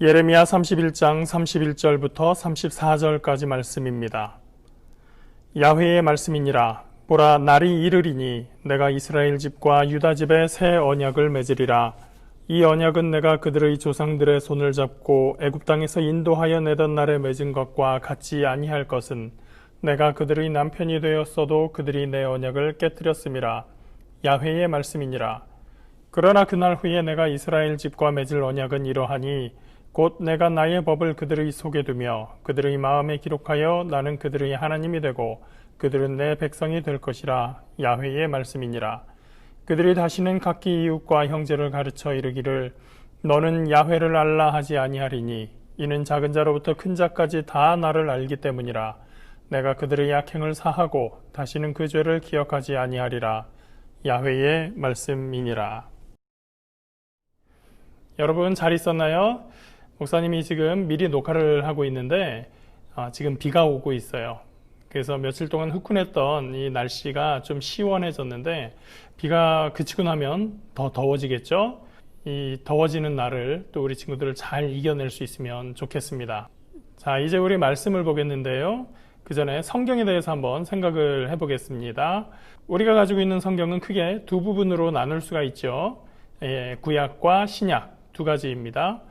예레미야 31장 31절부터 34절까지 말씀입니다. 야훼의 말씀이니라. 보라, 날이 이르리니 내가 이스라엘 집과 유다 집에 새 언약을 맺으리라. 이 언약은 내가 그들의 조상들의 손을 잡고 애굽 땅에서 인도하여 내던 날에 맺은 것과 같지 아니할 것은 내가 그들의 남편이 되었어도 그들이 내 언약을 깨뜨렸음이라. 야훼의 말씀이니라. 그러나 그날 후에 내가 이스라엘 집과 맺을 언약은 이러하니 곧 내가 나의 법을 그들의 속에 두며 그들의 마음에 기록하여 나는 그들의 하나님이 되고 그들은 내 백성이 될 것이라. 야훼의 말씀이니라. 그들이 다시는 각기 이웃과 형제를 가르쳐 이르기를 너는 야훼를 알라 하지 아니하리니 이는 작은 자로부터 큰 자까지 다 나를 알기 때문이라. 내가 그들의 악행을 사하고 다시는 그 죄를 기억하지 아니하리라. 야훼의 말씀이니라. 여러분 잘 있었나요? 목사님이 지금 미리 녹화를 하고 있는데 지금 비가 오고 있어요. 그래서 며칠 동안 후끈했던 이 날씨가 좀 시원해졌는데 비가 그치고 나면 더 더워지겠죠? 이 더워지는 날을 또 우리 친구들을 잘 이겨낼 수 있으면 좋겠습니다. 자, 이제 우리 말씀을 보겠는데요. 그 전에 성경에 대해서 한번 생각을 해보겠습니다. 우리가 가지고 있는 성경은 크게 두 부분으로 나눌 수가 있죠. 구약과 신약 두 가지입니다.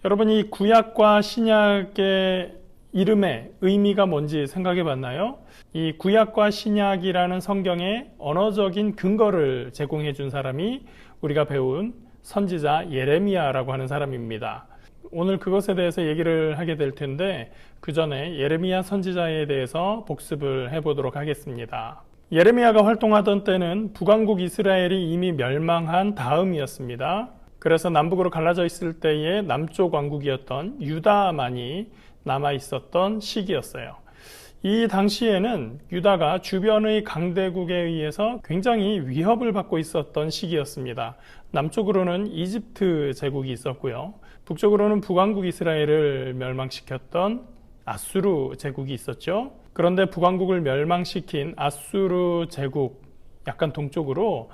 여러분, 이 구약과 신약의 이름의 의미가 뭔지 생각해 봤나요? 이 구약과 신약이라는 성경의 언어적인 근거를 제공해 준 사람이 우리가 배운 선지자 예레미야라고 하는 사람입니다. 오늘 그것에 대해서 얘기를 하게 될 텐데 그 전에 예레미야 선지자에 대해서 복습을 해보도록 하겠습니다. 예레미야가 활동하던 때는 북왕국 이스라엘이 이미 멸망한 다음이었습니다. 그래서 남북으로 갈라져 있을 때의 남쪽 왕국이었던 유다만이 남아 있었던 시기였어요. 이 당시에는 유다가 주변의 강대국에 의해서 굉장히 위협을 받고 있었던 시기였습니다. 남쪽으로는 이집트 제국이 있었고요. 북쪽으로는 북왕국 이스라엘을 멸망시켰던 아수르 제국이 있었죠. 그런데 북왕국을 멸망시킨 아수르 제국 약간 동쪽으로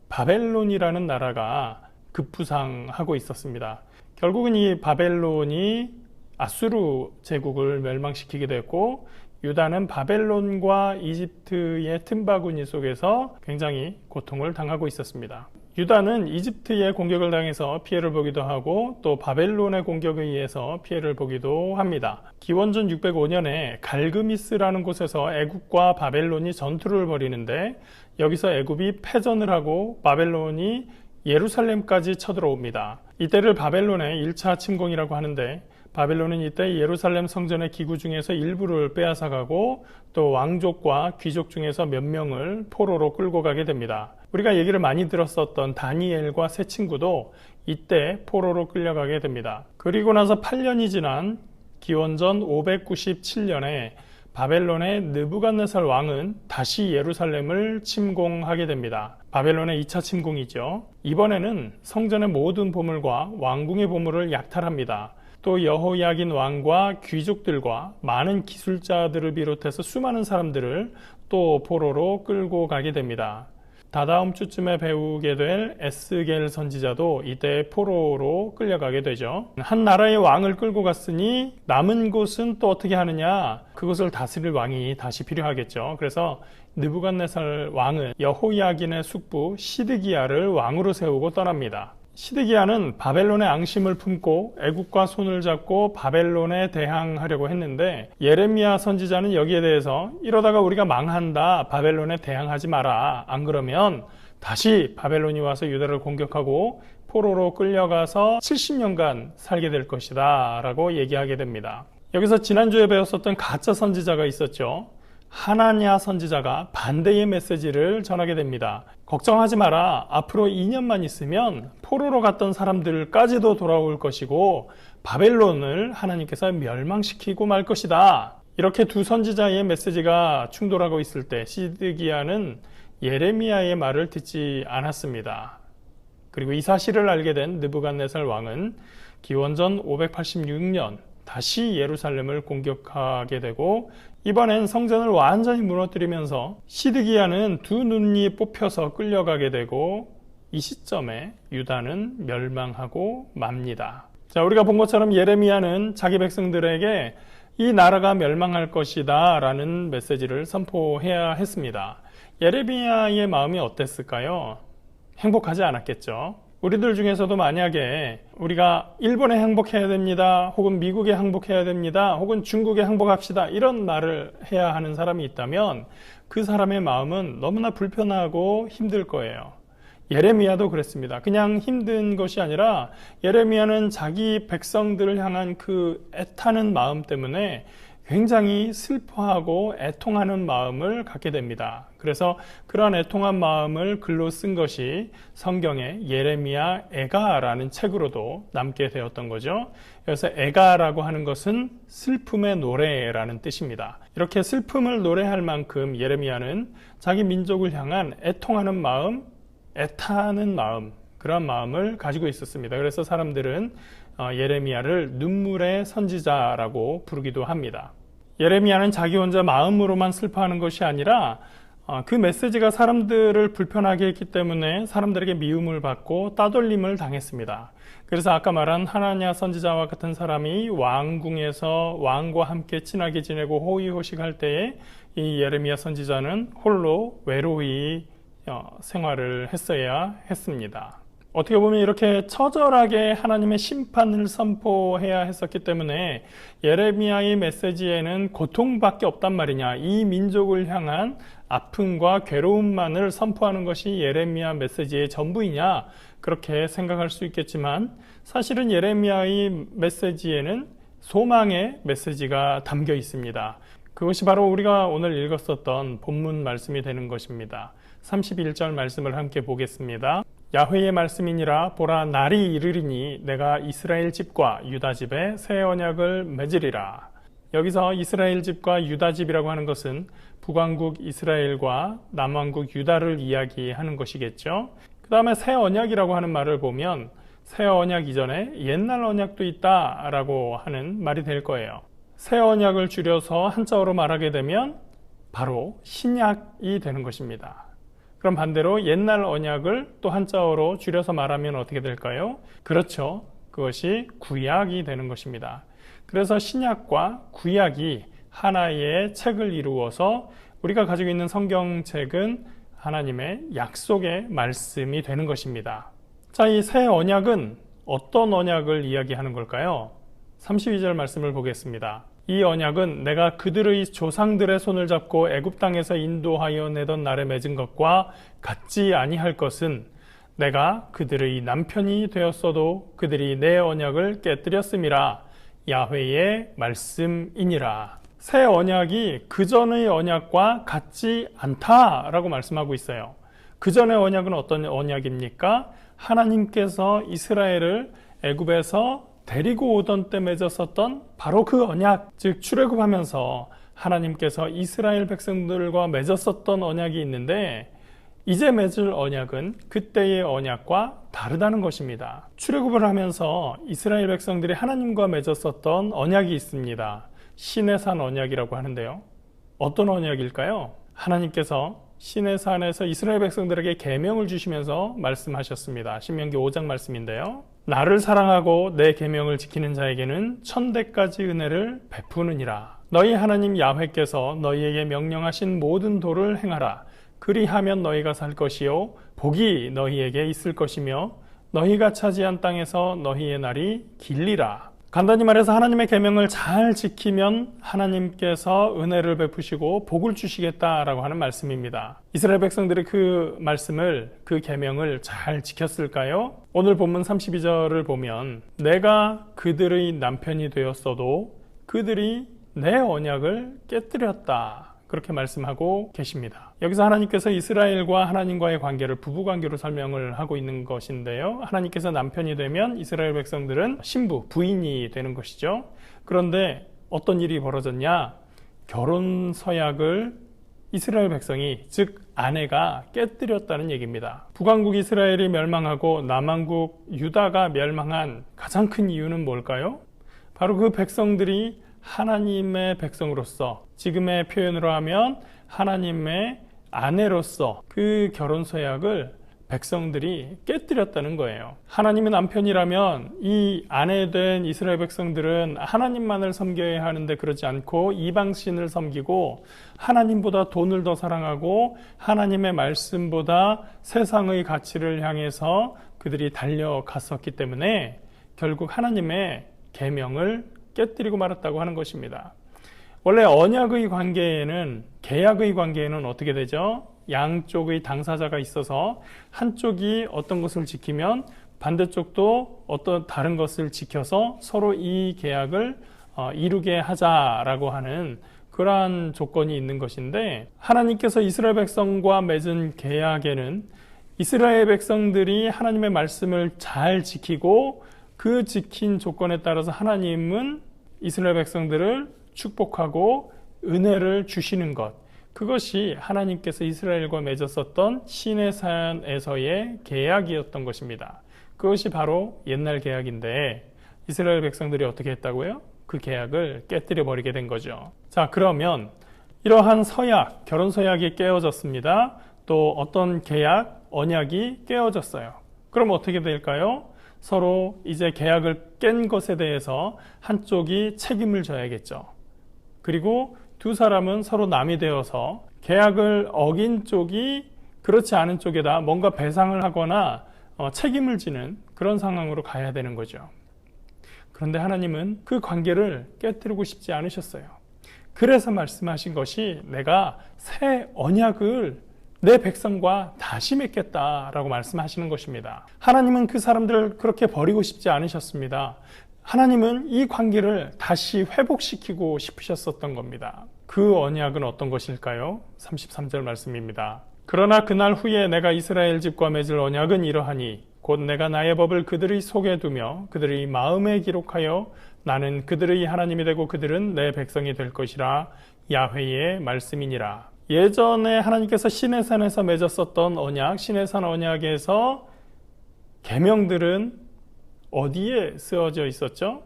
바벨론이라는 나라가 급부상하고 있었습니다. 결국은 이 바벨론이 아수르 제국을 멸망시키게 됐고 유다는 바벨론과 이집트의 틈바구니 속에서 굉장히 고통을 당하고 있었습니다. 유다는 이집트의 공격을 당해서 피해를 보기도 하고 또 바벨론의 공격에 의해서 피해를 보기도 합니다. 기원전 605년에 갈그미스라는 곳에서 애굽과 바벨론이 전투를 벌이는데 여기서 애굽이 패전을 하고 바벨론이 예루살렘까지 쳐들어옵니다. 이때를 바벨론의 1차 침공이라고 하는데 바벨론은 이때 예루살렘 성전의 기구 중에서 일부를 빼앗아가고 또 왕족과 귀족 중에서 몇 명을 포로로 끌고 가게 됩니다. 우리가 얘기를 많이 들었었던 다니엘과 세 친구도 이때 포로로 끌려가게 됩니다. 그리고 나서 8년이 지난 기원전 597년에 바벨론의 느부갓네살 왕은 다시 예루살렘을 침공하게 됩니다. 바벨론의 2차 침공이죠. 이번에는 성전의 모든 보물과 왕궁의 보물을 약탈합니다. 또 여호야긴 왕과 귀족들과 많은 기술자들을 비롯해서 수많은 사람들을 또 포로로 끌고 가게 됩니다. 다다음 주쯤에 배우게 될 에스겔 선지자도 이때 포로로 끌려가게 되죠. 한 나라의 왕을 끌고 갔으니 남은 곳은 또 어떻게 하느냐? 그것을 다스릴 왕이 다시 필요하겠죠. 그래서 느부갓네살 왕은 여호야긴의 숙부 시드기야를 왕으로 세우고 떠납니다. 시드기야는 바벨론의 앙심을 품고 애국과 손을 잡고 바벨론에 대항하려고 했는데 예레미야 선지자는 여기에 대해서 이러다가 우리가 망한다. 바벨론에 대항하지 마라. 안 그러면 다시 바벨론이 와서 유다를 공격하고 포로로 끌려가서 70년간 살게 될 것이다 라고 얘기하게 됩니다. 여기서 지난주에 배웠었던 가짜 선지자가 있었죠. 하나냐 선지자가 반대의 메시지를 전하게 됩니다. 걱정하지 마라. 앞으로 2년만 있으면 포로로 갔던 사람들까지도 돌아올 것이고 바벨론을 하나님께서 멸망시키고 말 것이다. 이렇게 두 선지자의 메시지가 충돌하고 있을 때 시드기야는 예레미야의 말을 듣지 않았습니다. 그리고 이 사실을 알게 된 느부갓네살 왕은 기원전 586년 다시 예루살렘을 공격하게 되고 이번엔 성전을 완전히 무너뜨리면서 시드기야는 두 눈이 뽑혀서 끌려가게 되고 이 시점에 유다는 멸망하고 맙니다. 자, 우리가 본 것처럼 예레미야는 자기 백성들에게 이 나라가 멸망할 것이다 라는 메시지를 선포해야 했습니다. 예레미야의 마음이 어땠을까요? 행복하지 않았겠죠. 우리들 중에서도 만약에 우리가 일본에 항복해야 됩니다, 혹은 미국에 항복해야 됩니다, 혹은 중국에 항복합시다, 이런 말을 해야 하는 사람이 있다면 그 사람의 마음은 너무나 불편하고 힘들 거예요. 예레미야도 그랬습니다. 그냥 힘든 것이 아니라 예레미야는 자기 백성들을 향한 그 애타는 마음 때문에 굉장히 슬퍼하고 애통하는 마음을 갖게 됩니다. 그래서 그러한 애통한 마음을 글로 쓴 것이 성경의 예레미야 애가라는 책으로도 남게 되었던 거죠. 그래서 애가라고 하는 것은 슬픔의 노래라는 뜻입니다. 이렇게 슬픔을 노래할 만큼 예레미야는 자기 민족을 향한 애통하는 마음, 애타는 마음, 그런 마음을 가지고 있었습니다. 그래서 사람들은 예레미야를 눈물의 선지자라고 부르기도 합니다. 예레미야는 자기 혼자 마음으로만 슬퍼하는 것이 아니라 그 메시지가 사람들을 불편하게 했기 때문에 사람들에게 미움을 받고 따돌림을 당했습니다. 그래서 아까 말한 하나냐 선지자와 같은 사람이 왕궁에서 왕과 함께 친하게 지내고 호의호식할 때에 이 예레미야 선지자는 홀로 외로이 생활을 했어야 했습니다. 어떻게 보면 이렇게 처절하게 하나님의 심판을 선포해야 했었기 때문에 예레미야의 메시지에는 고통밖에 없단 말이냐, 이 민족을 향한 아픔과 괴로움만을 선포하는 것이 예레미야 메시지의 전부이냐, 그렇게 생각할 수 있겠지만 사실은 예레미야의 메시지에는 소망의 메시지가 담겨 있습니다. 그것이 바로 우리가 오늘 읽었었던 본문 말씀이 되는 것입니다. 31절 말씀을 함께 보겠습니다. 야훼의 말씀이니라. 보라, 날이 이르리니 내가 이스라엘 집과 유다 집에 새 언약을 맺으리라. 여기서 이스라엘 집과 유다 집이라고 하는 것은 북왕국 이스라엘과 남왕국 유다를 이야기하는 것이겠죠. 그 다음에 새 언약이라고 하는 말을 보면 새 언약 이전에 옛날 언약도 있다라고 하는 말이 될 거예요. 새 언약을 줄여서 한자어로 말하게 되면 바로 신약이 되는 것입니다. 그럼 반대로 옛날 언약을 또 한자어로 줄여서 말하면 어떻게 될까요? 그렇죠. 그것이 구약이 되는 것입니다. 그래서 신약과 구약이 하나의 책을 이루어서 우리가 가지고 있는 성경책은 하나님의 약속의 말씀이 되는 것입니다. 자, 이 새 언약은 어떤 언약을 이야기하는 걸까요? 32절 말씀을 보겠습니다. 이 언약은 내가 그들의 조상들의 손을 잡고 애굽 땅에서 인도하여 내던 날에 맺은 것과 같지 아니할 것은 내가 그들의 남편이 되었어도 그들이 내 언약을 깨뜨렸음이라. 야훼의 말씀이니라. 새 언약이 그전의 언약과 같지 않다라고 말씀하고 있어요. 그전의 언약은 어떤 언약입니까? 하나님께서 이스라엘을 애굽에서 데리고 오던 때 맺었었던 바로 그 언약, 즉 출애굽하면서 하나님께서 이스라엘 백성들과 맺었었던 언약이 있는데 이제 맺을 언약은 그때의 언약과 다르다는 것입니다. 출애굽을 하면서 이스라엘 백성들이 하나님과 맺었었던 언약이 있습니다. 시내산 언약이라고 하는데요. 어떤 언약일까요? 하나님께서 시내산에서 이스라엘 백성들에게 계명을 주시면서 말씀하셨습니다. 신명기 5장 말씀인데요. 나를 사랑하고 내 계명을 지키는 자에게는 1000대까지 은혜를 베푸느니라. 너희 하나님 야훼께서 너희에게 명령하신 모든 도를 행하라. 그리하면 너희가 살 것이요 복이 너희에게 있을 것이며 너희가 차지한 땅에서 너희의 날이 길리라. 간단히 말해서 하나님의 계명을 잘 지키면 하나님께서 은혜를 베푸시고 복을 주시겠다라고 하는 말씀입니다. 이스라엘 백성들이 그 말씀을, 그 계명을 잘 지켰을까요? 오늘 본문 32절을 보면 내가 그들의 남편이 되었어도 그들이 내 언약을 깨뜨렸다. 그렇게 말씀하고 계십니다. 여기서 하나님께서 이스라엘과 하나님과의 관계를 부부관계로 설명을 하고 있는 것인데요. 하나님께서 남편이 되면 이스라엘 백성들은 신부, 부인이 되는 것이죠. 그런데 어떤 일이 벌어졌냐? 결혼 서약을 이스라엘 백성이, 즉 아내가 깨뜨렸다는 얘기입니다. 북왕국 이스라엘이 멸망하고 남왕국 유다가 멸망한 가장 큰 이유는 뭘까요? 바로 그 백성들이 하나님의 백성으로서, 지금의 표현으로 하면 하나님의 아내로서 그 결혼 서약을 백성들이 깨뜨렸다는 거예요. 하나님의 남편이라면 이 아내된 이스라엘 백성들은 하나님만을 섬겨야 하는데 그러지 않고 이방신을 섬기고 하나님보다 돈을 더 사랑하고 하나님의 말씀보다 세상의 가치를 향해서 그들이 달려갔었기 때문에 결국 하나님의 계명을 깨뜨리고 말았다고 하는 것입니다. 원래 언약의 관계에는, 계약의 관계에는 어떻게 되죠? 양쪽의 당사자가 있어서 한쪽이 어떤 것을 지키면 반대쪽도 어떤 다른 것을 지켜서 서로 이 계약을 이루게 하자라고 하는 그러한 조건이 있는 것인데, 하나님께서 이스라엘 백성과 맺은 계약에는 이스라엘 백성들이 하나님의 말씀을 잘 지키고 그 지킨 조건에 따라서 하나님은 이스라엘 백성들을 축복하고 은혜를 주시는 것, 그것이 하나님께서 이스라엘과 맺었었던 시내산에서의 계약이었던 것입니다. 그것이 바로 옛날 계약인데 이스라엘 백성들이 어떻게 했다고요? 그 계약을 깨뜨려 버리게 된 거죠. 자, 그러면 이러한 서약, 결혼 서약이 깨어졌습니다. 또 어떤 계약, 언약이 깨어졌어요. 그럼 어떻게 될까요? 서로 이제 계약을 깬 것에 대해서 한쪽이 책임을 져야겠죠. 그리고 두 사람은 서로 남이 되어서 계약을 어긴 쪽이 그렇지 않은 쪽에다 뭔가 배상을 하거나 책임을 지는 그런 상황으로 가야 되는 거죠. 그런데 하나님은 그 관계를 깨뜨리고 싶지 않으셨어요. 그래서 말씀하신 것이 내가 새 언약을 내 백성과 다시 맺겠다라고 말씀하시는 것입니다. 하나님은 그 사람들을 그렇게 버리고 싶지 않으셨습니다. 하나님은 이 관계를 다시 회복시키고 싶으셨었던 겁니다. 그 언약은 어떤 것일까요? 33절 말씀입니다. 그러나 그날 후에 내가 이스라엘 집과 맺을 언약은 이러하니 곧 내가 나의 법을 그들의 속에 두며 그들의 마음에 기록하여 나는 그들의 하나님이 되고 그들은 내 백성이 될 것이라 야훼의 말씀이니라. 예전에 하나님께서 시내산에서 맺었었던 언약, 시내산 언약에서 계명들은 어디에 쓰여져 있었죠?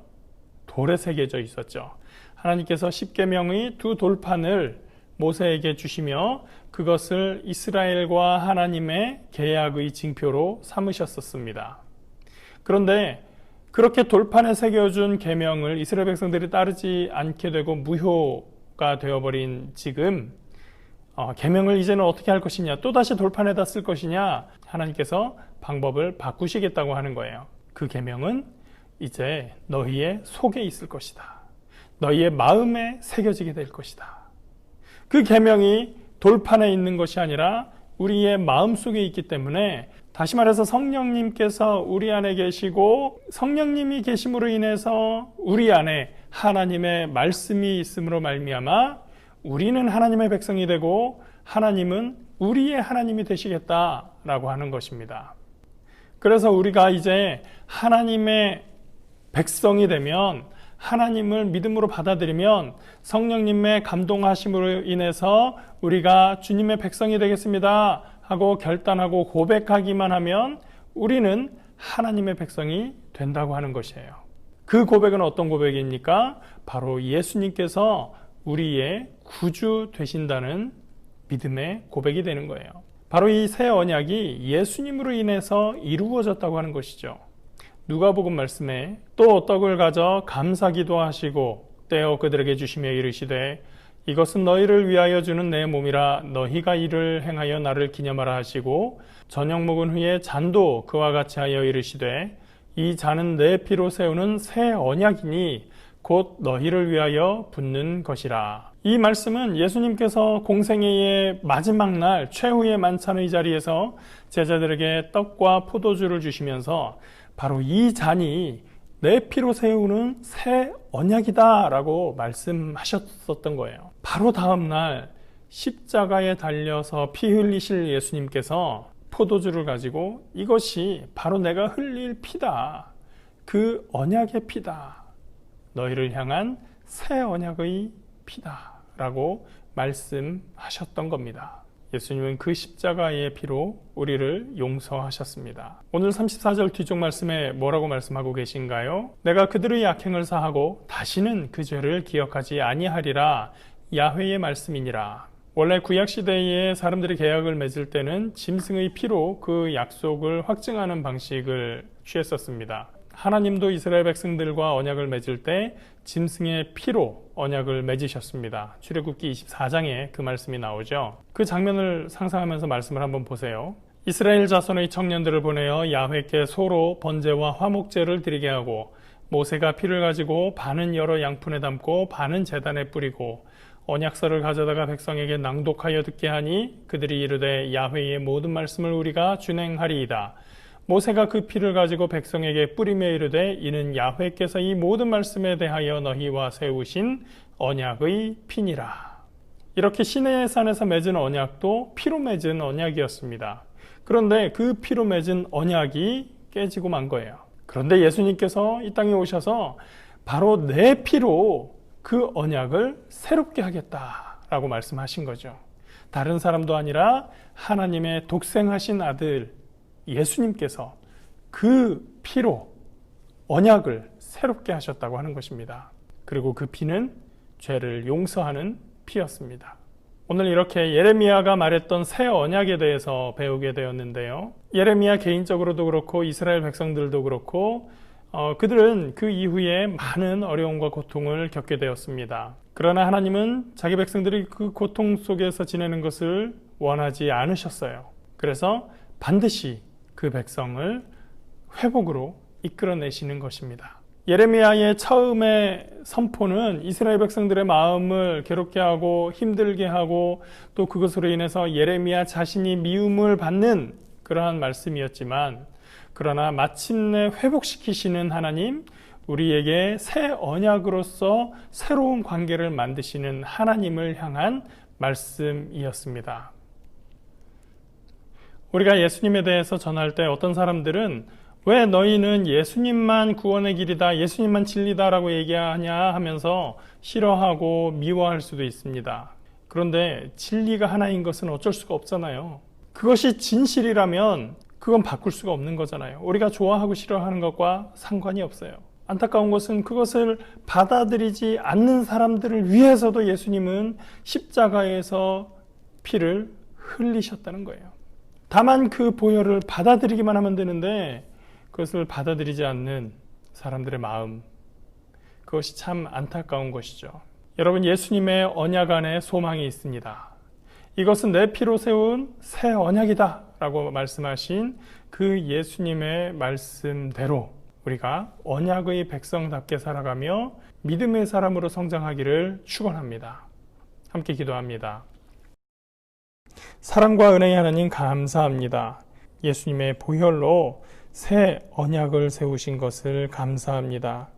돌에 새겨져 있었죠. 하나님께서 십계명의 두 돌판을 모세에게 주시며 그것을 이스라엘과 하나님의 계약의 징표로 삼으셨었습니다. 그런데 그렇게 돌판에 새겨준 계명을 이스라엘 백성들이 따르지 않게 되고 무효가 되어버린 지금 계명을 이제는 어떻게 할 것이냐, 또다시 돌판에다 쓸 것이냐, 하나님께서 방법을 바꾸시겠다고 하는 거예요. 그 계명은 이제 너희의 속에 있을 것이다. 너희의 마음에 새겨지게 될 것이다. 그 계명이 돌판에 있는 것이 아니라 우리의 마음속에 있기 때문에, 다시 말해서 성령님께서 우리 안에 계시고 성령님이 계심으로 인해서 우리 안에 하나님의 말씀이 있음으로 말미암아 우리는 하나님의 백성이 되고 하나님은 우리의 하나님이 되시겠다라고 하는 것입니다. 그래서 우리가 이제 하나님의 백성이 되면, 하나님을 믿음으로 받아들이면 성령님의 감동하심으로 인해서 우리가 주님의 백성이 되겠습니다 하고 결단하고 고백하기만 하면 우리는 하나님의 백성이 된다고 하는 것이에요. 그 고백은 어떤 고백입니까? 바로 예수님께서 우리의 구주 되신다는 믿음의 고백이 되는 거예요. 바로 이 새 언약이 예수님으로 인해서 이루어졌다고 하는 것이죠. 누가복음 말씀에 또 떡을 가져 감사기도 하시고 떼어 그들에게 주시며 이르시되 이것은 너희를 위하여 주는 내 몸이라 너희가 이를 행하여 나를 기념하라 하시고 저녁 먹은 후에 잔도 그와 같이 하여 이르시되 이 잔은 내 피로 세우는 새 언약이니 곧 너희를 위하여 붓는 것이라. 이 말씀은 예수님께서 공생애의 마지막 날 최후의 만찬의 자리에서 제자들에게 떡과 포도주를 주시면서 바로 이 잔이 내 피로 세우는 새 언약이다 라고 말씀하셨었던 거예요. 바로 다음 날 십자가에 달려서 피 흘리실 예수님께서 포도주를 가지고 이것이 바로 내가 흘릴 피다, 그 언약의 피다, 너희를 향한 새 언약의 피다 라고 말씀하셨던 겁니다. 예수님은 그 십자가의 피로 우리를 용서하셨습니다. 오늘 34절 뒤쪽 말씀에 뭐라고 말씀하고 계신가요? 내가 그들의 악행을 사하고 다시는 그 죄를 기억하지 아니하리라 야훼의 말씀이니라. 원래 구약 시대에 사람들이 계약을 맺을 때는 짐승의 피로 그 약속을 확증하는 방식을 취했었습니다. 하나님도 이스라엘 백성들과 언약을 맺을 때 짐승의 피로 언약을 맺으셨습니다. 출애굽기 24장에 그 말씀이 나오죠. 그 장면을 상상하면서 말씀을 한번 보세요. 이스라엘 자손의 청년들을 보내어 야훼께 소로 번제와 화목제를 드리게 하고 모세가 피를 가지고 반은 여러 양푼에 담고 반은 제단에 뿌리고 언약서를 가져다가 백성에게 낭독하여 듣게 하니 그들이 이르되 야훼의 모든 말씀을 우리가 준행하리이다. 모세가 그 피를 가지고 백성에게 뿌리며 이르되 이는 야훼께서 이 모든 말씀에 대하여 너희와 세우신 언약의 피니라. 이렇게 시내의 산에서 맺은 언약도 피로 맺은 언약이었습니다. 그런데 그 피로 맺은 언약이 깨지고 만 거예요. 그런데 예수님께서 이 땅에 오셔서 바로 내 피로 그 언약을 새롭게 하겠다라고 말씀하신 거죠. 다른 사람도 아니라 하나님의 독생하신 아들 예수님께서 그 피로 언약을 새롭게 하셨다고 하는 것입니다. 그리고 그 피는 죄를 용서하는 피였습니다. 오늘 이렇게 예레미야가 말했던 새 언약에 대해서 배우게 되었는데요. 예레미야 개인적으로도 그렇고 이스라엘 백성들도 그렇고 그들은 그 이후에 많은 어려움과 고통을 겪게 되었습니다. 그러나 하나님은 자기 백성들이 그 고통 속에서 지내는 것을 원하지 않으셨어요. 그래서 반드시 그 백성을 회복으로 이끌어내시는 것입니다. 예레미야의 처음의 선포는 이스라엘 백성들의 마음을 괴롭게 하고 힘들게 하고 또 그것으로 인해서 예레미야 자신이 미움을 받는 그러한 말씀이었지만 그러나 마침내 회복시키시는 하나님, 우리에게 새 언약으로서 새로운 관계를 만드시는 하나님을 향한 말씀이었습니다. 우리가 예수님에 대해서 전할 때 어떤 사람들은 왜 너희는 예수님만 구원의 길이다, 예수님만 진리다라고 얘기하냐 하면서 싫어하고 미워할 수도 있습니다. 그런데 진리가 하나인 것은 어쩔 수가 없잖아요. 그것이 진실이라면 그건 바꿀 수가 없는 거잖아요. 우리가 좋아하고 싫어하는 것과 상관이 없어요. 안타까운 것은 그것을 받아들이지 않는 사람들을 위해서도 예수님은 십자가에서 피를 흘리셨다는 거예요. 다만 그 보혈을 받아들이기만 하면 되는데 그것을 받아들이지 않는 사람들의 마음, 그것이 참 안타까운 것이죠. 여러분, 예수님의 언약 안에 소망이 있습니다. 이것은 내 피로 세운 새 언약이다 라고 말씀하신 그 예수님의 말씀대로 우리가 언약의 백성답게 살아가며 믿음의 사람으로 성장하기를 축원합니다. 함께 기도합니다. 사랑과 은혜의 하나님 감사합니다. 예수님의 보혈로 새 언약을 세우신 것을 감사합니다.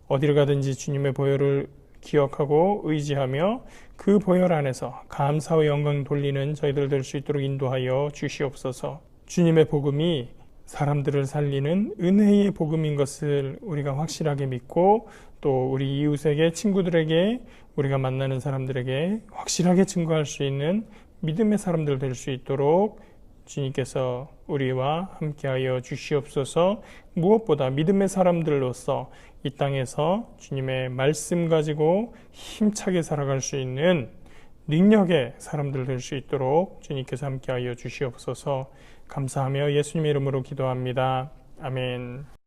어디를 가든지 주님의 보혈을 기억하고 의지하며 그 보혈 안에서 감사와 영광 돌리는 저희들 될 수 있도록 인도하여 주시옵소서. 주님의 복음이 사람들을 살리는 은혜의 복음인 것을 우리가 확실하게 믿고 또 우리 이웃에게, 친구들에게, 우리가 만나는 사람들에게 확실하게 증거할 수 있는 믿음의 사람들 될 수 있도록 주님께서 우리와 함께하여 주시옵소서. 무엇보다 믿음의 사람들로서 이 땅에서 주님의 말씀 가지고 힘차게 살아갈 수 있는 능력의 사람들 될 수 있도록 주님께서 함께하여 주시옵소서. 감사하며 예수님의 이름으로 기도합니다. 아멘.